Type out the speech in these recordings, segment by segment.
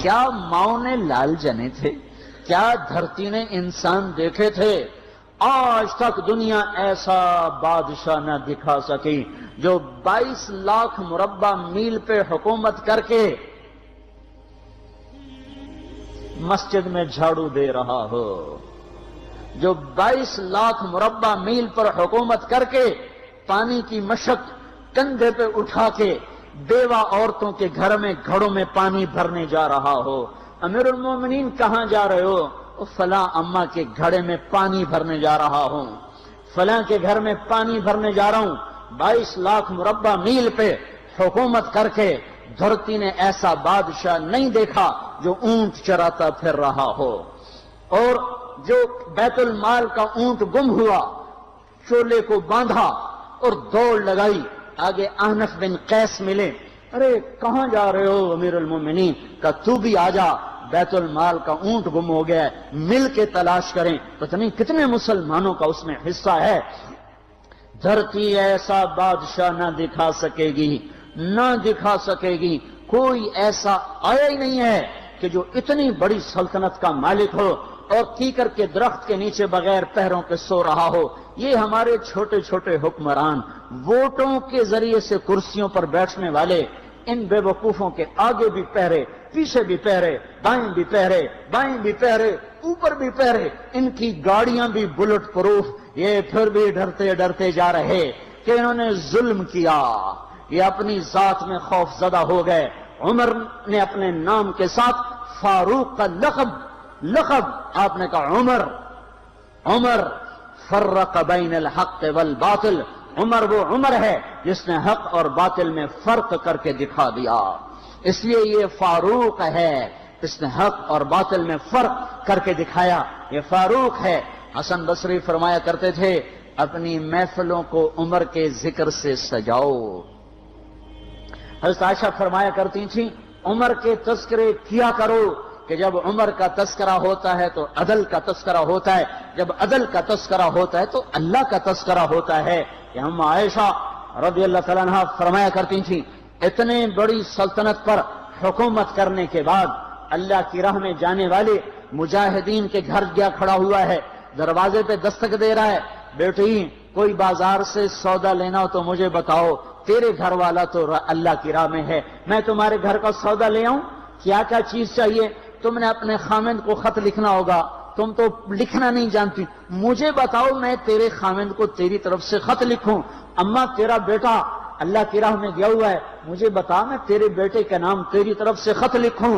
کیا ماؤں نے لال جنے تھے؟ کیا دھرتی نے انسان دیکھے تھے؟ آج تک دنیا ایسا بادشاہ نہ دکھا سکی جو 22 لاکھ مربع میل پہ حکومت کر کے مسجد میں جھاڑو دے رہا ہو، جو 22 لاکھ مربع میل پر حکومت کر کے پانی کی مشق کندھے پہ اٹھا کے بیوہ عورتوں کے گھر میں گھڑوں میں پانی بھرنے جا رہا ہو۔ امیر المومنین کہاں جا رہے ہو؟ فلاں اماں کے گھڑے میں پانی بھرنے جا رہا ہوں، فلاں کے گھر میں پانی بھرنے جا رہا ہوں۔ 22 لاکھ مربع میل پہ حکومت کر کے دھرتی نے ایسا بادشاہ نہیں دیکھا جو اونٹ چراتا پھر رہا ہو۔ اور جو بیت المال کا اونٹ گم ہوا، چولے کو باندھا اور دوڑ لگائی، آگے احنف بن قیس ملے، ارے کہاں جا رہے ہو امیر المومنین؟ کہا تو بھی آجا، بیت المال کا اونٹ گم ہو گیا ہے، مل کے تلاش کریں۔ پتہ نہیں کتنے مسلمانوں کا اس میں حصہ ہے۔ دھرتی ایسا بادشاہ نہ دکھا سکے گی، نہ دکھا سکے گی، کوئی ایسا آیا ہی نہیں ہے کہ جو اتنی بڑی سلطنت کا مالک ہو اور کیکر کے درخت کے نیچے بغیر پیروں کے سو رہا ہو۔ یہ ہمارے چھوٹے چھوٹے حکمران، ووٹوں کے ذریعے سے کرسیوں پر بیٹھنے والے، ان بے وقوفوں کے آگے بھی پہرے، پیچھے بھی پہرے، دائیں بھی پہرے، بائیں بھی پہرے، اوپر بھی پہرے، ان کی گاڑیاں بھی بلٹ پروف، یہ پھر بھی ڈرتے ڈرتے جا رہے کہ انہوں نے ظلم کیا، یہ اپنی ذات میں خوف زدہ ہو گئے۔ عمر نے اپنے نام کے ساتھ فاروق کا لقب آپ نے کہا عمر فرق بین الحق والباطل، عمر وہ عمر ہے جس نے حق اور باطل میں فرق کر کے دکھا دیا، اس لیے یہ فاروق ہے، اس نے حق اور باطل میں فرق کر کے دکھایا، یہ فاروق ہے۔ حسن بصری فرمایا کرتے تھے اپنی محفلوں کو عمر کے ذکر سے سجاؤ۔ حضرت عائشہ فرمایا کرتی تھیں عمر کے تذکرے کیا کرو کہ جب عمر کا تذکرہ ہوتا ہے تو عدل کا تذکرہ ہوتا ہے، جب عدل کا تذکرہ ہوتا ہے تو اللہ کا تذکرہ ہوتا ہے۔ کہ ہم عائشہ رضی اللہ تعالیٰ عنہ فرمایا کرتی تھیں اتنے بڑی سلطنت پر حکومت کرنے کے بعد اللہ کی راہ میں جانے والے مجاہدین کے گھر گیا کھڑا ہوا ہے، دروازے پہ دستک دے رہا ہے، بیٹی کوئی بازار سے سودا لینا ہو تو مجھے بتاؤ، تیرے گھر والا تو اللہ کی راہ میں ہے، میں تمہارے گھر کا سودا لے آؤں، کیا کیا چیز چاہیے؟ تم نے اپنے خامند کو خط لکھنا ہوگا، تم تو لکھنا نہیں جانتی، مجھے بتاؤ میں تیرے خامند کو تیری طرف سے خط لکھوں۔ اما تیرا بیٹا اللہ کی راہ میں گیا ہوا ہے، مجھے بتا میں تیرے بیٹے کے نام تیری طرف سے خط لکھوں۔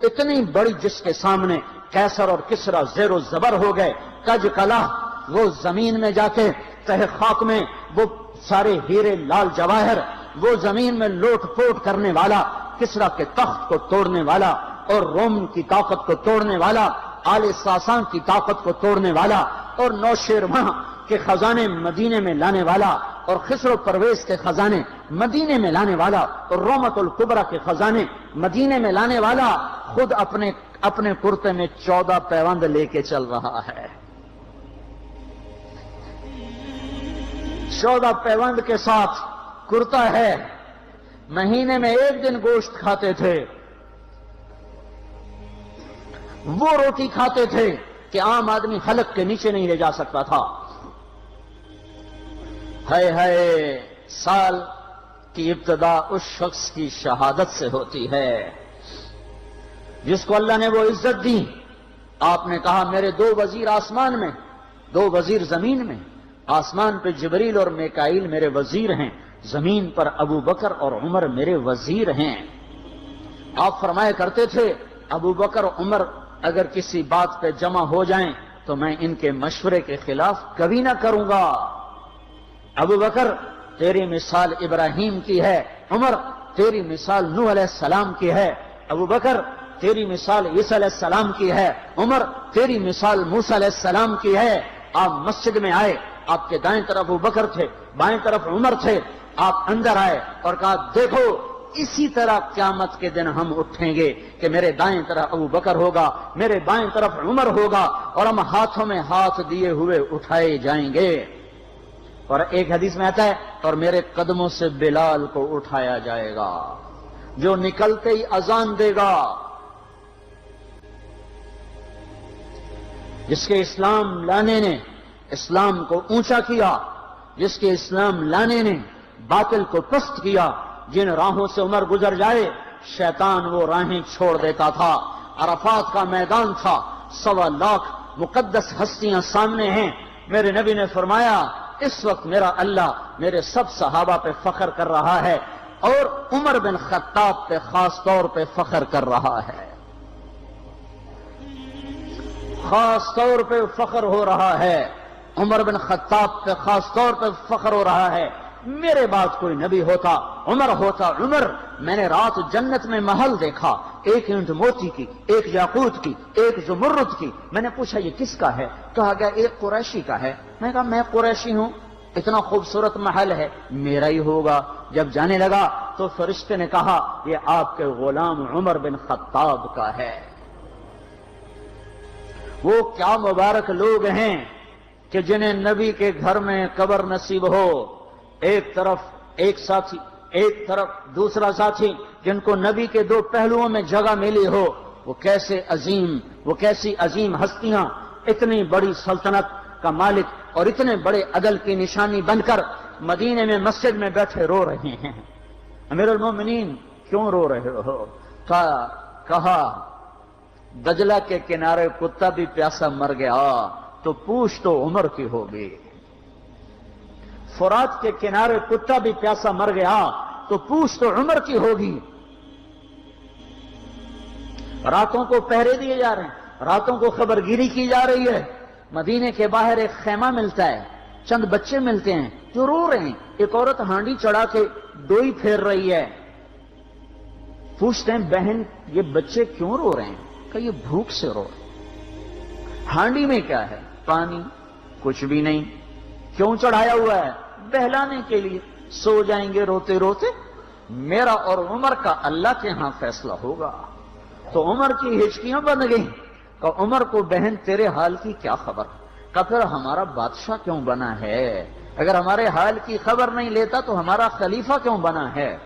اتنی بڑی جس کے سامنے قیصر اور کسریٰ زیر و زبر ہو گئے، کج کلا، وہ زمین میں جا کے تہ خاک میں وہ سارے ہیرے لال جواہر، وہ زمین میں لوٹ پوٹ کرنے والا، کسریٰ کے تخت کو توڑنے والا اور روم کی طاقت کو توڑنے والا، آل ساسان کی طاقت کو توڑنے والا اور نوشیروان کے خزانے مدینے میں لانے والا اور خسرو پرویز کے خزانے مدینے میں لانے والا اور رومت الکبریٰ کے خزانے مدینے میں لانے والا خود اپنے کرتے میں 14 پیوند لے کے چل رہا ہے، 14 پیوند کے ساتھ کرتا ہے، مہینے میں 1 دن گوشت کھاتے تھے، وہ روٹی کھاتے تھے کہ عام آدمی حلق کے نیچے نہیں لے جا سکتا تھا۔ ہے سال کی ابتدا اس شخص کی شہادت سے ہوتی ہے جس کو اللہ نے وہ عزت دی۔ آپ نے کہا میرے 2 وزیر آسمان میں، 2 وزیر زمین میں، آسمان پہ جبریل اور میکائیل میرے وزیر ہیں، زمین پر ابو بکر اور عمر میرے وزیر ہیں۔ آپ فرمایا کرتے تھے ابو بکر اور عمر اگر کسی بات پہ جمع ہو جائیں تو میں ان کے مشورے کے خلاف کبھی نہ کروں گا۔ ابو بکر تیری مثال ابراہیم کی ہے، عمر تیری مثال نوح علیہ السلام کی ہے، ابو بکر تیری مثال عیسیٰ علیہ السلام کی ہے، عمر تیری مثال موسیٰ علیہ السلام کی ہے۔ آپ مسجد میں آئے، آپ کے دائیں طرف ابو بکر تھے، بائیں طرف عمر تھے، آپ اندر آئے اور کہا دیکھو اسی طرح قیامت کے دن ہم اٹھیں گے کہ میرے دائیں طرف ابو بکر ہوگا، میرے بائیں طرف عمر ہوگا اور ہم ہاتھوں میں ہاتھ دیے ہوئے اٹھائے جائیں گے۔ اور ایک حدیث میں آتا ہے اور میرے قدموں سے بلال کو اٹھایا جائے گا، جو نکلتے ہی اذان دے گا جس کے اسلام لانے نے اسلام کو اونچا کیا، جس کے اسلام لانے نے باطل کو پست کیا، جن راہوں سے عمر گزر جائے شیطان وہ راہیں چھوڑ دیتا تھا۔ عرفات کا میدان تھا، 1.25 لاکھ مقدس ہستیاں سامنے ہیں۔ میرے نبی نے فرمایا اس وقت میرا اللہ میرے سب صحابہ پہ فخر کر رہا ہے اور عمر بن خطاب پہ خاص طور پہ فخر کر رہا ہے، خاص طور پہ فخر ہو رہا ہے، عمر بن خطاب پہ خاص طور پہ فخر ہو رہا ہے۔ میرے بعد کوئی نبی ہوتا عمر ہوتا۔ عمر، میں نے رات جنت میں محل دیکھا، ایک اینٹ موتی کی، ایک یاقوت کی، ایک زمرد کی۔ میں نے پوچھا یہ کس کا ہے؟ کہا گیا ایک قریشی کا ہے۔ میں نے کہا میں قریشی ہوں، اتنا خوبصورت محل ہے، میرا ہی ہوگا۔ جب جانے لگا تو فرشتے نے کہا یہ آپ کے غلام عمر بن خطاب کا ہے۔ وہ کیا مبارک لوگ ہیں کہ جنہیں نبی کے گھر میں قبر نصیب ہو، ایک طرف ایک ساتھی، ایک طرف دوسرا ساتھی، جن کو نبی کے دو پہلوؤں میں جگہ ملی ہو۔ وہ کیسی عظیم ہستیاں اتنی بڑی سلطنت کا مالک اور اتنے بڑے عدل کی نشانی بن کر مدینے میں مسجد میں بیٹھے رو رہے ہیں۔ امیر المومنین کیوں رو رہے ہو؟ کہا دجلہ کے کنارے کتا بھی پیاسا مر گیا تو پوچھ تو عمر کی ہوگی، فرات کے کنارے کتا بھی پیاسا مر گیا تو پوچھ تو عمر کی ہوگی۔ راتوں کو پہرے دیے جا رہے ہیں، راتوں کو خبرگیری کی جا رہی ہے۔ مدینے کے باہر ایک خیمہ ملتا ہے، چند بچے ملتے ہیں جو رو رہے ہیں۔ ایک عورت ہانڈی چڑھا کے ڈوئی پھیر رہی ہے۔ پوچھتے ہیں بہن یہ بچے کیوں رو رہے ہیں؟ کہ یہ بھوک سے رو رہے ہیں۔ ہانڈی میں کیا ہے؟ پانی، کچھ بھی نہیں۔ کیوں چڑھایا ہوا ہے؟ بہلانے کے لیے، سو جائیں گے روتے روتے۔ میرا اور عمر کا اللہ کے ہاں فیصلہ ہوگا۔ تو عمر کی ہچکیاں بن گئیں کہ عمر کو بہن تیرے حال کی کیا خبر؟ کہ پھر ہمارا بادشاہ کیوں بنا ہے؟ اگر ہمارے حال کی خبر نہیں لیتا تو ہمارا خلیفہ کیوں بنا ہے؟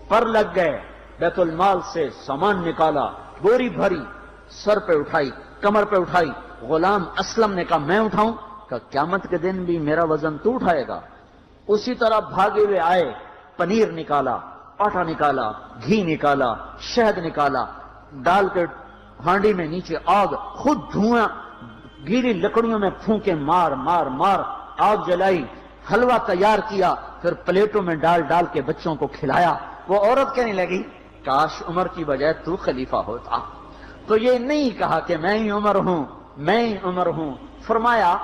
پر لگ گئے، بیت المال سے سامان نکالا، بوری بھری، سر پہ اٹھائی، کمر پہ اٹھائی۔ غلام اسلم نے کہا میں اٹھاؤں؟ کہ قیامت کے دن بھی میرا وزن تو اٹھائے گا۔ اسی طرح بھاگے ہوئے آئے، پنیر نکالا، آٹا نکالا، گھی نکالا، شہد نکالا، ڈال کے ہانڈی میں نیچے آگ، خود دھواں، گیلی لکڑیوں میں پھونکے مار مار مار آگ جلائی، حلوہ تیار کیا، پھر پلیٹوں میں ڈال ڈال کے بچوں کو کھلایا۔ وہ عورت کہنے لگی کاش عمر کی بجائے تو خلیفہ ہوتا۔ تو یہ نہیں کہا کہ میں ہی عمر ہوں، میں ہی عمر ہوں۔ فرمایا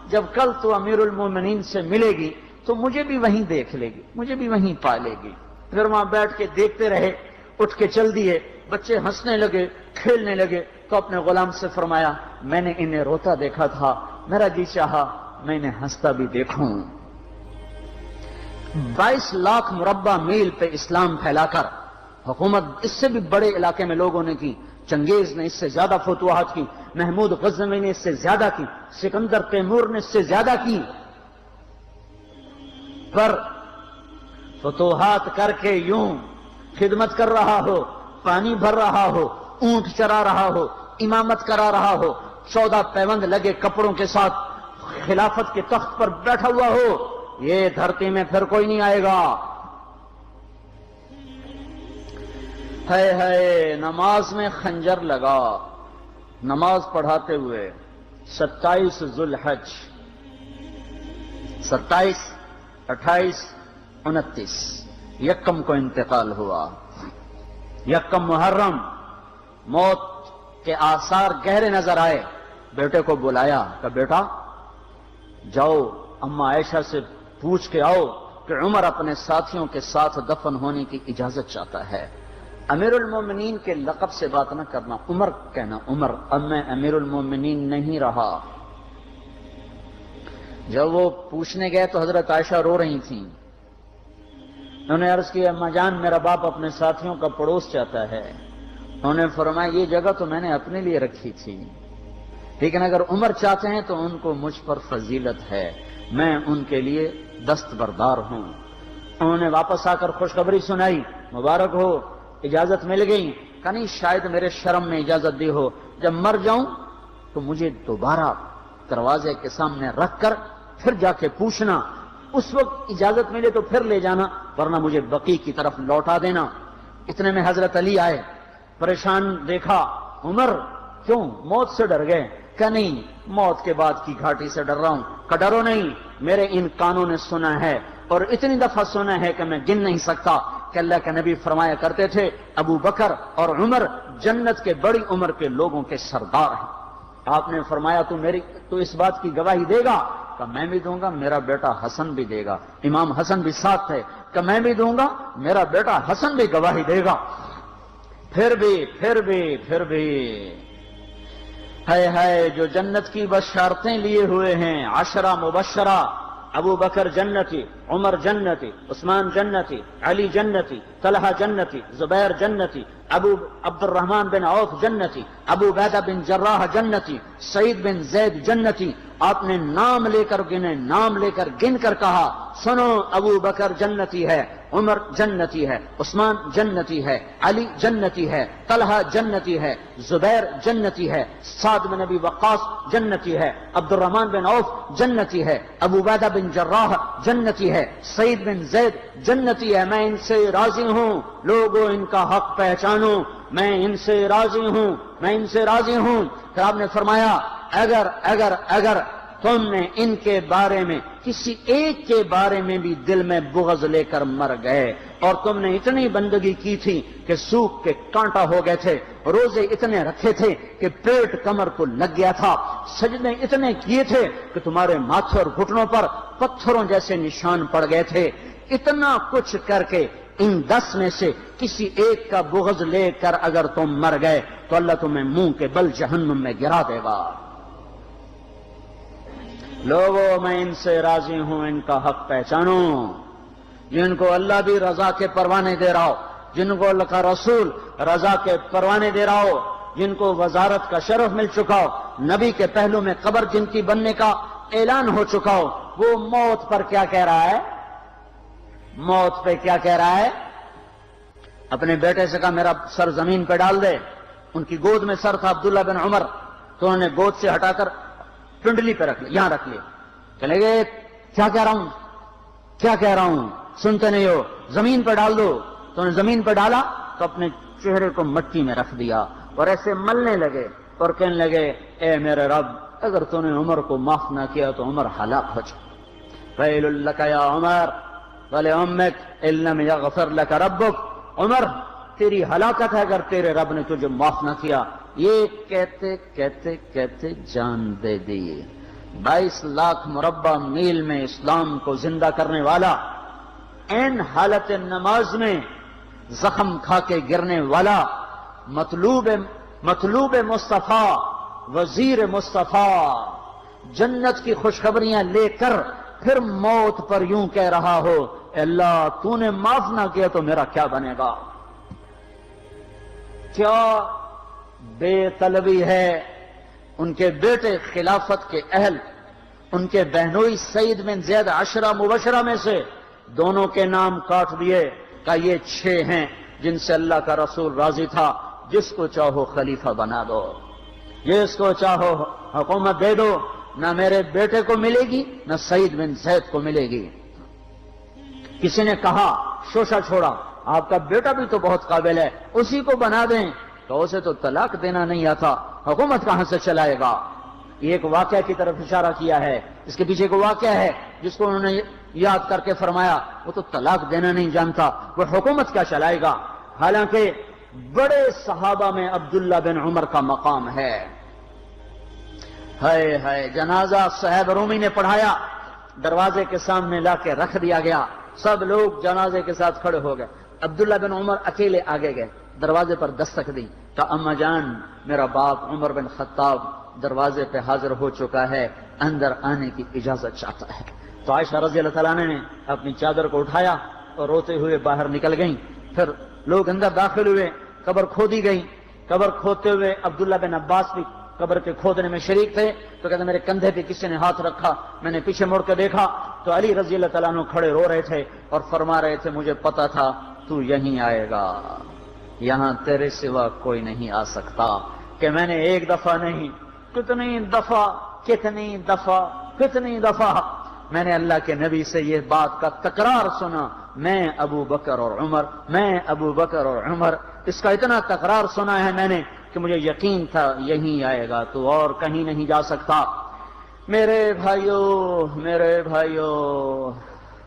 جب کل تو امیر المومنین سے ملے گی تو مجھے بھی وہیں دیکھ لے گی، مجھے بھی وہیں پا لے گی۔ پھر وہاں بیٹھ کے دیکھتے رہے، اٹھ کے چل دیے۔ بچے ہنسنے لگے، کھیلنے لگے تو اپنے غلام سے فرمایا میں نے انہیں روتا دیکھا تھا، میرا جی چاہا میں انہیں ہنستا بھی دیکھوں۔ 22 لاکھ مربع میل پہ اسلام پھیلا کر حکومت اس سے بھی بڑے علاقے میں لوگوں نے کی۔ چنگیز نے اس سے زیادہ فتوحات کی، محمود غزنوی نے اس سے زیادہ کی، سکندر تیمور نے اس سے زیادہ کی۔ پر فتوحات کر کے یوں خدمت کر رہا ہو، پانی بھر رہا ہو، اونٹ چرا رہا ہو، امامت کرا رہا ہو، 14 پیوند لگے کپڑوں کے ساتھ خلافت کے تخت پر بیٹھا ہوا ہو، یہ دھرتی میں پھر کوئی نہیں آئے گا۔ ہے نماز میں خنجر لگا، نماز پڑھاتے ہوئے 27 ذوالحج، 27، 28، 29 یکم کو انتقال ہوا۔ یکم محرم موت کے آثار گہرے نظر آئے۔ بیٹے کو بلایا کہ بیٹا جاؤ اما عائشہ سے پوچھ کے آؤ کہ عمر اپنے ساتھیوں کے ساتھ دفن ہونے کی اجازت چاہتا ہے۔ امیر المومنین کے لقب سے بات نہ کرنا، عمر کہنا۔ عمر، اب میں امیر المومنین نہیں رہا۔ جب وہ پوچھنے گئے تو حضرت عائشہ رو رہی تھیں۔ انہوں نے عرض کیا اما جان میرا باپ اپنے ساتھیوں کا پڑوس چاہتا ہے۔ انہوں نے فرمایا یہ جگہ تو میں نے اپنے لیے رکھی تھی، لیکن اگر عمر چاہتے ہیں تو ان کو مجھ پر فضیلت ہے، میں ان کے لیے دستبردار ہوں۔ انہوں نے واپس آ کر خوشخبری سنائی، مبارک ہو اجازت مل گئی۔ کہ نہیں شاید میرے شرم میں اجازت دی ہو، جب مر جاؤں تو مجھے دوبارہ دروازے کے سامنے رکھ کر پھر جا کے پوچھنا، اس وقت اجازت ملے تو پھر لے جانا، ورنہ مجھے بقیع کی طرف لوٹا دینا۔ اتنے میں حضرت علی آئے، پریشان دیکھا، عمر کیوں موت سے ڈر گئے؟ کہ نہیں، موت کے بعد کی گھاٹی سے ڈر رہا ہوں۔ کہ ڈرو نہیں، میرے ان کانوں نے سنا ہے اور اتنی دفعہ سنا ہے کہ میں گن نہیں سکتا کہ اللہ کے نبی فرمایا کرتے تھے ابو بکر اور عمر جنت کے بڑی عمر کے لوگوں کے سردار ہیں۔ آپ نے فرمایا تو اس بات کی گواہی دے گا؟ کہ میں بھی دوں گا، میرا بیٹا حسن بھی دے گا۔ امام حسن بھی ساتھ تھے۔ کہ میں بھی دوں گا، میرا بیٹا حسن بھی گواہی دے گا۔ پھر بھی ہے جو جنت کی بشارتیں لیے ہوئے ہیں، 10 مبشرہ، ابو بکر جنتی، عمر جنتی، عثمان جنتی، علی جنتی، طلحہ جنتی، زبیر جنتی، ابو عبد الرحمن بن عوف جنتی، ابو عبیدہ بن جراح جنتی، سعید بن زید جنتی۔ آپ نے نام لے کر گنے، نام لے کر گن کر کہا، سنو ابو بکر جنتی ہے، عمر جنتی ہے، عثمان جنتی ہے، علی جنتی ہے، طلحہ جنتی ہے، زبیر جنتی ہے، سعد بن ابی وقاص جنتی ہے، عبد الرحمن بن عوف جنتی ہے، ابو عبیدہ بن جراح جنتی ہے، سعید بن زید جنتی ہے۔ میں ان سے راضی ہوں، لوگوں ان کا حق پہچانو، میں ان سے راضی ہوں، میں ان سے راضی ہوں۔ پھر آپ نے فرمایا اگر تم نے ان کے بارے میں کسی ایک کے بارے میں بھی دل میں بغض لے کر مر گئے، اور تم نے اتنی بندگی کی تھی کہ سوکھ کے کانٹا ہو گئے تھے، روزے اتنے رکھے تھے کہ پیٹ کمر کو لگ گیا تھا، سجدے اتنے کیے تھے کہ تمہارے ماتھے اور گھٹنوں پر پتھروں جیسے نشان پڑ گئے تھے، اتنا کچھ کر کے ان 10 میں سے کسی ایک کا بغض لے کر اگر تم مر گئے تو اللہ تمہیں منہ کے بل جہنم میں گرا دے گا۔ لوگوں میں ان سے راضی ہوں، ان کا حق پہچانو۔ جن کو اللہ بھی رضا کے پروانے دے رہا ہو، جن کو اللہ کا رسول رضا کے پروانے دے رہا ہو، جن کو وزارت کا شرف مل چکا ہو، نبی کے پہلو میں قبر جن کی بننے کا اعلان ہو چکا ہو، وہ موت پر کیا کہہ رہا ہے؟ موت پہ کیا کہہ رہا ہے؟ اپنے بیٹے سے کہا میرا سر زمین پہ ڈال دے۔ ان کی گود میں سر تھا عبداللہ بن عمر، تو انہوں نے گود سے ہٹا کر پنڈلی پہ رکھ لیا، یہاں رکھ لیا۔ چلے گئے، کیا کہہ رہا ہوں سنتے نہیں ہو، زمین پہ ڈال دو۔ تو انہوں نے زمین پہ ڈالا تو اپنے چہرے کو مٹی میں رکھ دیا اور ایسے ملنے لگے اور کہنے لگے، اے میرے رب، اگر تو نے عمر کو معاف نہ کیا تو عمر ہلاک ہو جائے۔ ویل لک یا عمر ولامک ان لم یغفر لک ربک، عمر تیری ہلاکت ہے اگر تیرے رب نے تجھے معاف نہ کیا۔ یہ کہتے جان دے دی۔ 22 لاکھ مربع میل میں اسلام کو زندہ کرنے والا، این حالت نماز میں زخم کھا کے گرنے والا، مطلوب مصطفیٰ، وزیر مصطفیٰ، جنت کی خوشخبریاں لے کر پھر موت پر یوں کہہ رہا ہو، اے اللہ تو نے معاف نہ کیا تو میرا کیا بنے گا؟ کیا بے طلبی ہے۔ ان کے بیٹے خلافت کے اہل، ان کے بہنوئی سعید بن زید 10 مبشرہ میں سے دونوں کے نام کاٹ دیے کہ یہ 6 ہیں جن سے اللہ کا رسول راضی تھا، جس کو چاہو خلیفہ بنا دو، جس کو چاہو حکومت دے دو، نہ میرے بیٹے کو ملے گی نہ سعید بن زید کو ملے گی۔ کسی نے کہا شوشہ چھوڑا، آپ کا بیٹا بھی تو بہت قابل ہے، اسی کو بنا دیں۔ تو اسے تو طلاق دینا نہیں آتا، حکومت کہاں سے چلائے گا؟ یہ ایک واقعہ کی طرف اشارہ کیا ہے۔ اس کے پیچھے ایک واقعہ ہے جس کو انہوں نے یاد کر کے فرمایا، وہ تو طلاق دینا نہیں جانتا، وہ حکومت کیا چلائے گا؟ حالانکہ بڑے صحابہ میں عبداللہ بن عمر کا مقام ہے۔ ہے جنازہ صہیب رومی نے پڑھایا، دروازے کے سامنے لا کے رکھ دیا گیا، سب لوگ جنازے کے ساتھ کھڑے ہو گئے، عبداللہ بن عمر اکیلے آگے گئے، دروازے پر دستک دی تو اما جان میرا باپ عمر بن خطاب دروازے پہ حاضر ہو چکا ہے، اندر آنے کی اجازت چاہتا ہے۔ تو عائشہ رضی اللہ تعالیٰ نے اپنی چادر کو اٹھایا اور روتے ہوئے باہر نکل گئیں۔ پھر لوگ اندر داخل ہوئے، قبر کھودی گئی، قبر کھودتے ہوئے عبداللہ بن عباس بھی قبر کے کھودنے میں شریک تھے، تو کہتے میرے کندھے پہ کسی نے ہاتھ رکھا، میں نے پیچھے مڑ کے دیکھا تو علی رضی اللہ تعالیٰ عنہ کھڑے رو رہے تھے اور فرما رہے تھے مجھے پتا تھا تو یہیں آئے گا، یہاں تیرے سوا کوئی نہیں آ سکتا، کہ میں نے ایک دفعہ نہیں کتنی دفعہ میں نے اللہ کے نبی سے یہ بات کا تکرار سنا، میں ابو بکر اور عمر، اس کا اتنا تکرار سنا ہے میں نے کہ مجھے یقین تھا یہیں آئے گا، تو اور کہیں نہیں جا سکتا۔ میرے بھائیوں،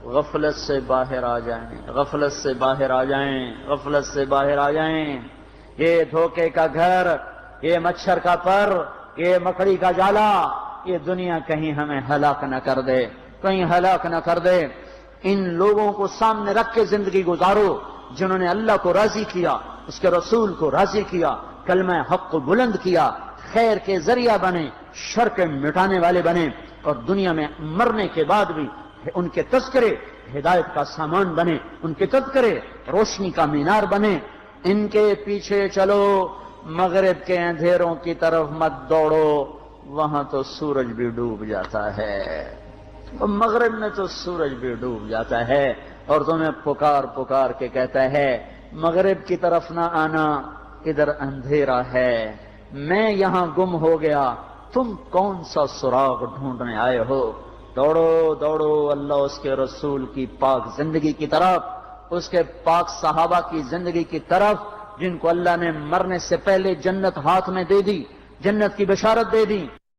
غفلت سے باہر آ جائیں، یہ دھوکے کا گھر، یہ مچھر کا پر، یہ مکڑی کا جالا، یہ دنیا کہیں ہمیں ہلاک نہ کر دے۔ ان لوگوں کو سامنے رکھ کے زندگی گزارو جنہوں نے اللہ کو راضی کیا، اس کے رسول کو راضی کیا، کلمہ حق کو بلند کیا، خیر کے ذریعہ بنے، شر کے مٹانے والے بنے، اور دنیا میں مرنے کے بعد بھی ان کے تذکرے ہدایت کا سامان بنے، ان کے تذکرے روشنی کا مینار بنے۔ ان کے پیچھے چلو، مغرب کے اندھیروں کی طرف مت دوڑو، وہاں تو سورج بھی ڈوب جاتا ہے، مغرب میں تو سورج بھی ڈوب جاتا ہے، اور تمہیں پکار کے کہتا ہے مغرب کی طرف نہ آنا، ادھر اندھیرا ہے، میں یہاں گم ہو گیا، تم کون سا سراغ ڈھونڈنے آئے ہو؟ دوڑو اللہ اس کے رسول کی پاک زندگی کی طرف، اس کے پاک صحابہ کی زندگی کی طرف، جن کو اللہ نے مرنے سے پہلے جنت ہاتھ میں دے دی، جنت کی بشارت دے دی،